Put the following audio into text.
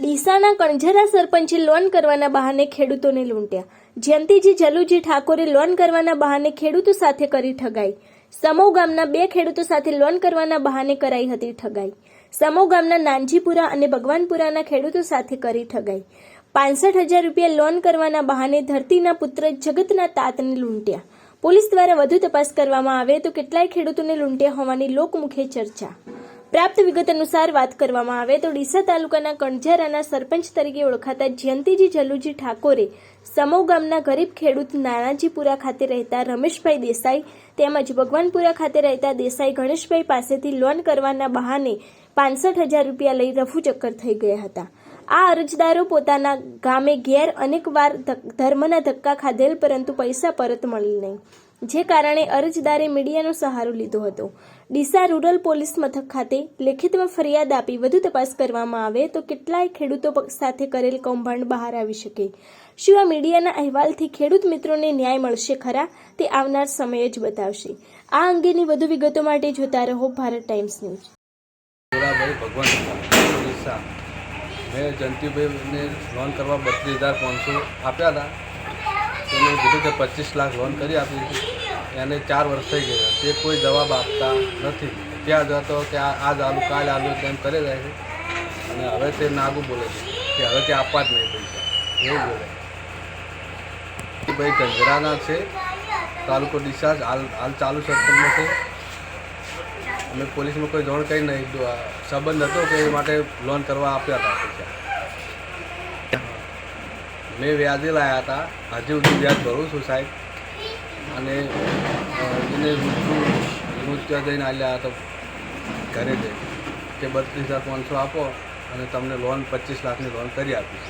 ડીસાના કણઝરા સરપંચે loan કરવાના બહાને ખેડૂતોને લૂંટ્યા. જયંતિજી જલુજી ઠાકોરે લોન કરવાના બહાને ખેડૂતો સાથે કરી ઠગાઈ. સમો ગામના 2 ખેડૂતો સાથે લોન કરવાના બહાને કરાઈ હતી ઠગાઈ. સમો ગામના નાનજીપુરા અને ભગવાનપુરાના ખેડૂતો સાથે કરી ઠગાઈ. 65,000 રૂપિયા લોન કરવાના બહાને ધરતીના પુત્ર જગતના તાતને લૂંટ્યા. પોલીસ દ્વારા વધુ તપાસ કરવામાં આવે તો કેટલાય ખેડૂતોને લૂંટ્યા હોવાની લોકમુખે ચર્ચા. પ્રાપ્ત વિગત અનુસાર વાત કરવામાં આવે તો ડીસા તાલુકાના કણઝરાના સરપંચ તરીકે ઓળખાતા જયંતિજી જલુજી ઠાકોરે સમો ગામના ગરીબ ખેડૂત નાનાજીપુરા ખાતે રહેતા રમેશભાઈ દેસાઈ તેમજ ભગવાનપુરા ખાતે રહેતા દેસાઈ ગણેશભાઈ પાસેથી લોન કરવાના બહાને 65,000 રૂપિયા લઈ રફુચક્કર થઈ ગયા હતા. આ અરજદારો પોતાના ગામે ઘેર અનેકવાર ધર્મના ધક્કા ખાધેલ પરંતુ પૈસા પરત મળી નહીં, જે કારણે અરજદારે મીડિયાનો સહારો લીધો હતો. ડીસા રૂરલ પોલીસ મથક ખાતે લેખિતમાં ફરિયાદ આપી વધુ તપાસ કરવામાં આવે તો કેટલાય ખેડૂતો સાથે કરેલ કૌભાંડ બહાર આવી શકે. શું આ મીડિયાના અહેવાલથી ખેડૂત મિત્રોને ન્યાય મળશે ખરા? તે આવનાર સમય જ બતાવશે. આ અંગેની વધુ વિગતો માટે જોતા રહો ભારત ટાઈમ્સ ન્યૂઝ. મેં જયંતિભાઈને લોન કરવા 32,500 આપ્યા હતા. એને કીધું કે 25 લાખ લોન કરી આપી હતી. એને 4 વર્ષ થઈ ગયા, તે કોઈ જવાબ આપતા નથી. ત્યાં જતો કે આજ આલું કાલ આલું તેમ કરે જાય છે અને હવે તે નાગું બોલે છે કે હવે તે આપવા જ નહીં પૈસા, એવું બોલે. ભાઈ કણઝરાના છે, તાલુકો ડીસા હાલ ચાલુ સરપંચમાં છે. અમે પોલીસમાં કોઈ જાણ કરી નહીં, સંબંધ હતો કે એ માટે લોન કરવા આપ્યા હતા પૈસા. મેં વ્યાજે લાવ્યા હતા, હજી સુધી વ્યાજ ભરું છું સાહેબ. અને એને ત્યાં જઈને આવ્યા તો ઘરે જઈ કે 32,500 આપો અને તમને લોન 25 લાખની લોન કરી આપીશ.